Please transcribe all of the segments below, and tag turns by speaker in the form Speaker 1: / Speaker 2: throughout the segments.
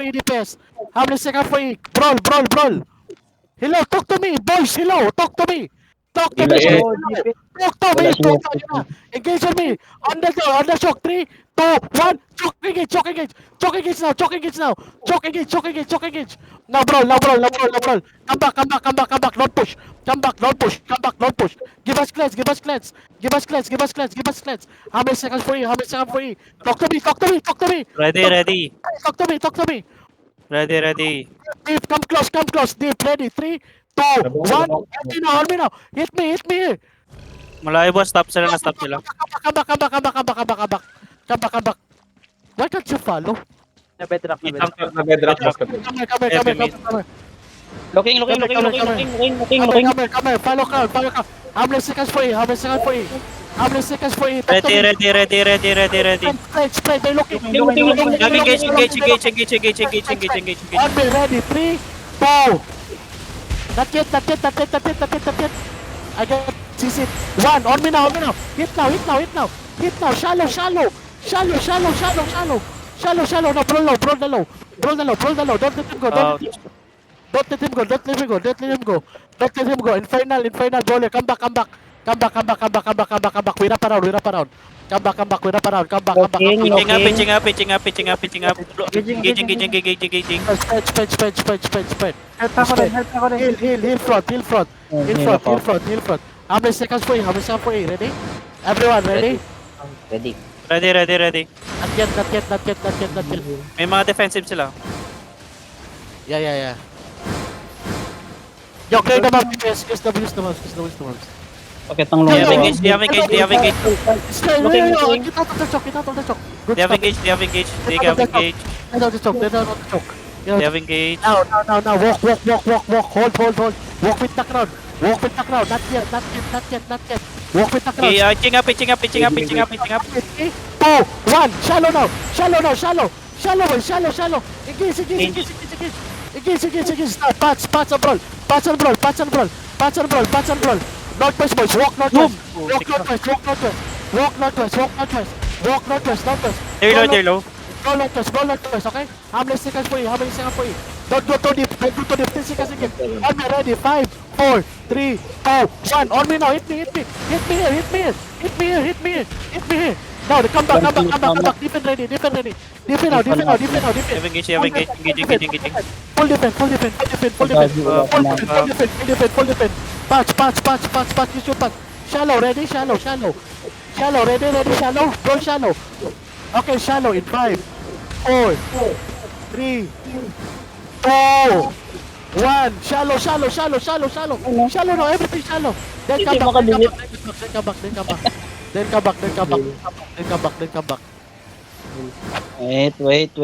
Speaker 1: E DPS. How many seconds for E? Brawl, brawl, brawl. Hello, talk to me, boys. Hello, talk to me. Talk to me, boys.
Speaker 2: DPS.
Speaker 1: Hello. Talk to me.
Speaker 3: Wala siya.
Speaker 1: Talk to me. Engage on me. On the shock. 3, 2, 1. Choke engage. Choke engage. Choke engage now. Choke engage now. Choke engage. Choke engage. Choke engage. Now brawl. Now brawl. Now brawl. Now brawl. Come back. Come back. Come back. Come back. Don't push. Come back. Don't push. Come back. Don't push. Give us cleanse. Give us cleanse. Give us cleanse. Give us cleanse. Give us cleanse. How many seconds for you? How many seconds for you? Talk to me. Talk to me. Talk to me.
Speaker 2: Ready, ready.
Speaker 1: Talk to me. Talk to me.
Speaker 2: Ready, ready.
Speaker 1: Deep, come close, come close. Deep, ready. 3, 2, 1. Hit me now. Hit me, hit me.
Speaker 2: Malayo boss, stop sila na, stop sila.
Speaker 1: Come back, come back, come back, come back, come back, come back. Come back, come back. Why can't you follow?
Speaker 4: Na bedrock, na bedrock.
Speaker 2: Itang
Speaker 3: Na bedrock boss ka.
Speaker 1: Come here, come here, come here, come here.
Speaker 3: Looking.
Speaker 1: Come here. Follow crowd, follow crowd. How many seconds for you? How many seconds for you? How many seconds for you? Talk to me.
Speaker 2: Ready.
Speaker 1: Spread, they're looking.
Speaker 2: Engage.
Speaker 1: On me, ready. 3, 2. Not yet. I get CC. 1. On me now. Hit now. Shallow. No, brawl the low. Don't let him go. Don't let him go. Infernal, brawler. Come back. We wrap around. Come back.
Speaker 2: Pitching up. Engaging.
Speaker 1: Spread.
Speaker 4: Help ako rin.
Speaker 1: Heal front. How many seconds for you? Ready? Everyone, ready?
Speaker 3: Ready.
Speaker 2: Ready.
Speaker 1: Not yet.
Speaker 2: May mga defensive sila.
Speaker 1: Yeah. Yo, clear the map, DPS. Use the mouse.
Speaker 3: Okay, tang
Speaker 2: They have
Speaker 3: long.
Speaker 2: engaged.
Speaker 1: Get out of the choke. Good
Speaker 2: They have
Speaker 1: stuff.
Speaker 2: engaged.
Speaker 1: Get out of the choke.
Speaker 2: They have engaged.
Speaker 1: Now. Walk. Hold. Walk with the crowd. Not yet. Walk with the crowd.
Speaker 2: Okay, pitching up.
Speaker 1: 3, 2, 1. Shallow now. Shallow. Engage. Now, Patch and brawl. Northwest, boys. Walk northwest.
Speaker 2: They're low.
Speaker 1: Go northwest, okay? How many seconds for you? Don't go too deep. 10 seconds again. On me, ready. 5, 4, 3, 2, 1. On me now. Hit me here. Now, come back. Defend ready. Defend now.
Speaker 2: They have engaged. Engaging.
Speaker 1: Full defend. Full defend. Patch. Use your patch. Shallow. Ready. Shallow. Go shallow. Okay, shallow in 5, 4, 3, 2, 1. Shallow. Shallow now. Everything shallow. Then come back.
Speaker 3: Wait.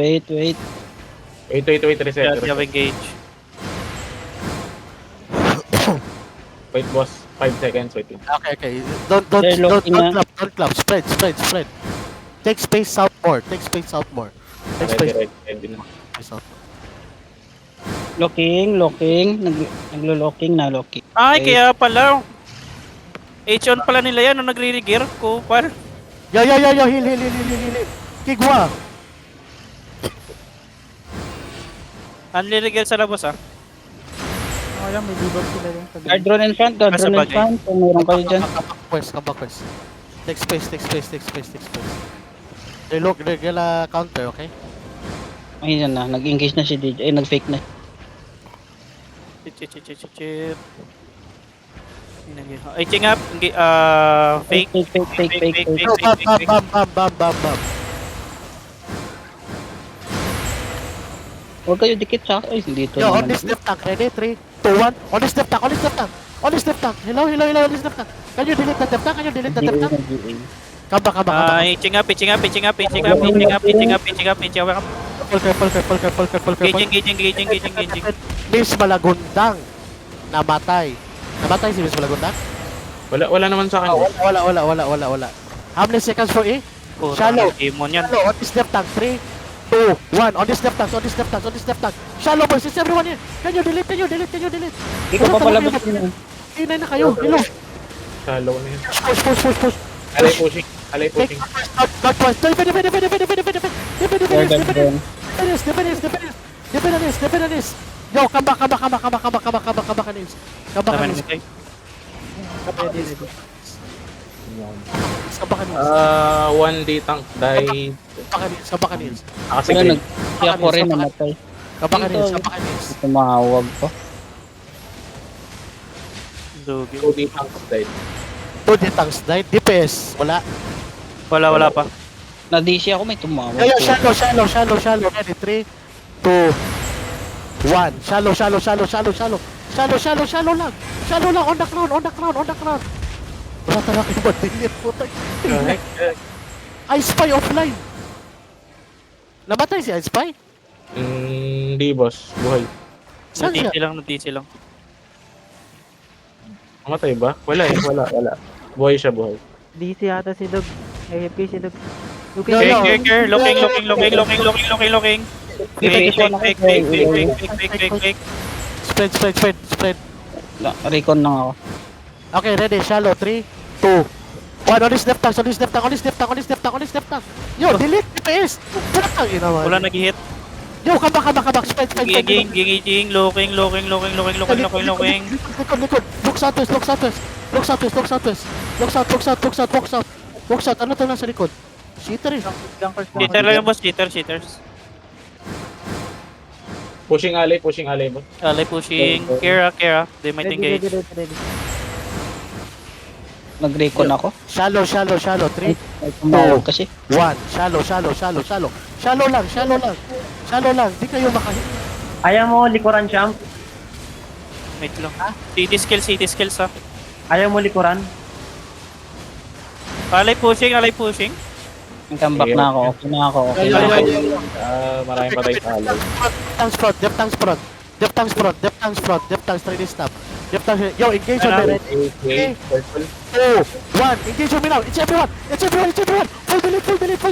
Speaker 2: They
Speaker 3: Reset.
Speaker 2: have engaged.
Speaker 3: Wait, boss. 5 seconds. Wait.
Speaker 1: Okay. Don't clap. Spread. Take space out more.
Speaker 3: Ready na.
Speaker 1: Space out.
Speaker 3: Looking. Naglo-locking na locking.
Speaker 2: Ay, kaya pala. H-on pala nila yan nung nagre-regear ko. Par.
Speaker 1: Yo, heal. Kigwa.
Speaker 2: Unli-regear sa labas ah.
Speaker 4: Wala, may debuff sila rin.
Speaker 3: Guard drone in front. Kung meron kayo dyan.
Speaker 1: Come back first. Take space. They gonna counter, okay?
Speaker 3: Ayun na. Nag-engage na si DJ. Nag-fake na.
Speaker 2: Chit. Pitching up. Fake.
Speaker 3: Fake.
Speaker 1: Bam.
Speaker 3: Huwag kayo dikit sa akin. Ay, hindi ito.
Speaker 1: Yo, on this left tank, ready? 3, 2, 1. On this left tank. Hello, on this left tank. Can you delete the left tank? Come back.
Speaker 2: Pitching up. Engaging.
Speaker 1: Miss Malagundang. Namatay si Miss Malagundang?
Speaker 3: Wala naman sa akin.
Speaker 1: Wala. How many seconds for A? Shallow.
Speaker 2: Demon yan.
Speaker 1: Shallow, on this left tank. 3, 2, 1. On this left tank. Shallow, boys. It's everyone here. Can you delete?
Speaker 3: Hindi ko pa palabas yun.
Speaker 1: Inay na kayo. Hello.
Speaker 3: Shallow na yun.
Speaker 1: Push.
Speaker 3: Alay pushing.
Speaker 1: Not twice. Defend. Defend on this, defend on this. Yo, come back, come back, come back, come back, come back, come back, come back, come back on this. Come back on
Speaker 2: Dami
Speaker 1: this.
Speaker 2: namatay.
Speaker 1: Come back on this.
Speaker 5: 1D tank died.
Speaker 1: Come back on this.
Speaker 5: Kasi
Speaker 3: Wala,
Speaker 5: green.
Speaker 3: si ako rin namatay.
Speaker 1: Come back on this. Come back on this.
Speaker 3: Tumawag ko.
Speaker 2: Dugi.
Speaker 5: 2D tanks died.
Speaker 1: 2D tanks died. DPS. Wala.
Speaker 2: Wala pa.
Speaker 3: Na-DC ako, may tumawag.
Speaker 1: Yo, shallow. Ready? 3, 2, 1. Shallow lang. Shallow lang. On the ground. Wala talaga yung bandingit. Putang. I Spy offline. Namatay si I Spy?
Speaker 5: Hindi boss, buhay.
Speaker 1: Saan siya?
Speaker 2: Natisi lang.
Speaker 5: Mamatay ba? Wala. Buhay siya, buhay.
Speaker 4: DC ata si Dog. AFK si Dog.
Speaker 1: Yo,
Speaker 2: Care,
Speaker 1: yo.
Speaker 2: looking. Fake.
Speaker 1: Spread.
Speaker 3: Recon lang ako.
Speaker 1: Okay, ready. Shallow. 3, 2, 1. On his left tank. Yo, delete DPS. Putang ina mo.
Speaker 2: Wala nag-hit.
Speaker 1: Yo, come back. Spread.
Speaker 2: Giging, looking.
Speaker 1: Likod. Look southwest. Walks out. Ano to nasa likod? Cheater eh.
Speaker 2: Cheater lang yung boss, cheaters.
Speaker 5: Pushing alley boss.
Speaker 2: Alay pushing. Kira. They might engage.
Speaker 4: Ready.
Speaker 3: Nag-recon ako.
Speaker 1: Shallow. 3,
Speaker 3: Ay, tumawag kasi.
Speaker 1: 1. Shallow. Shallow lang. Di kayo makahit.
Speaker 4: Ayaw mo likuran, Champ?
Speaker 2: Wait lang. City skills ha.
Speaker 4: Ayaw mo likuran?
Speaker 2: Alay pushing.
Speaker 3: Comeback na ako. Okay na ako. Okay na
Speaker 1: Yo.
Speaker 3: ako.
Speaker 5: Maraming patay sa alley.
Speaker 1: Depth tanks front. Ready stop. Yo, engage on
Speaker 2: Ano?
Speaker 1: the
Speaker 5: Okay, purple.
Speaker 1: 2, 1. Engage on me now. It's everyone. Full delete. Defend.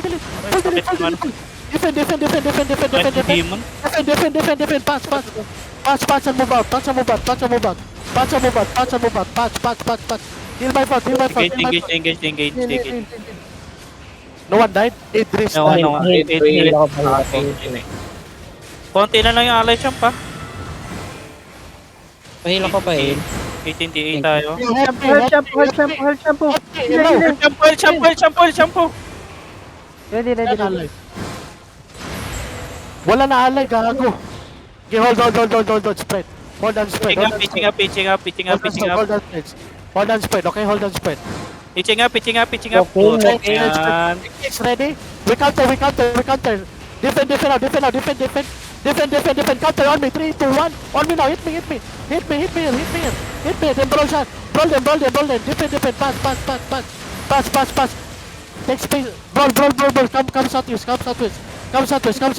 Speaker 2: Demon.
Speaker 1: Defend. Pass and move out. Patch. Heal my front.
Speaker 2: Engage.
Speaker 1: No one died. Idris
Speaker 2: No,
Speaker 1: died.
Speaker 2: no.
Speaker 3: Heal ako, heal ako.
Speaker 2: Konti na lang yung alay champ ha.
Speaker 3: Pahil ako pa eh.
Speaker 2: 18 tayo.
Speaker 4: Health shampoo.
Speaker 2: Shampoo.
Speaker 4: Ready.
Speaker 1: Wala na alay, gago. Okay, hold. Spread. Hold on, spread.
Speaker 2: Pitching up.
Speaker 1: Hold on, spread. Okay, hold on, spread.
Speaker 2: Pitching up.
Speaker 3: Okay.
Speaker 2: Yan.
Speaker 1: It's ready. We counter. Defend now. Defend. Counter on me. 3, 2, 1. On me now. Hit me. Then brawl shot. Brawl them. Defend. Pass. Take space. Brawl. Come southwest. Come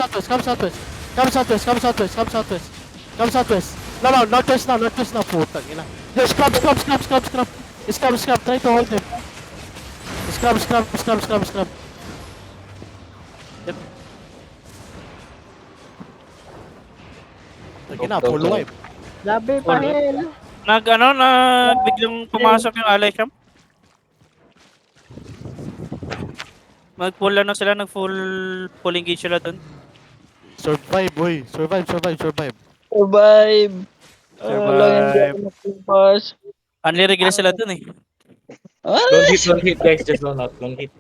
Speaker 1: southwest. No, northwest now. Putang ina. Yo, scrub. Try to hold them. Scrub. Tagina, full wipe.
Speaker 4: Labi pa hell.
Speaker 2: Biglang pumasok yung alay champ. Mag-pull na sila, nag-full engage sila dun.
Speaker 1: Survive, boy. Survive.
Speaker 3: Survive.
Speaker 2: Survive.
Speaker 3: Wala hindi ako magpimpas.
Speaker 2: Unli-regale sila dun eh.
Speaker 3: Ah!
Speaker 5: Don't hit guys, just don't hit.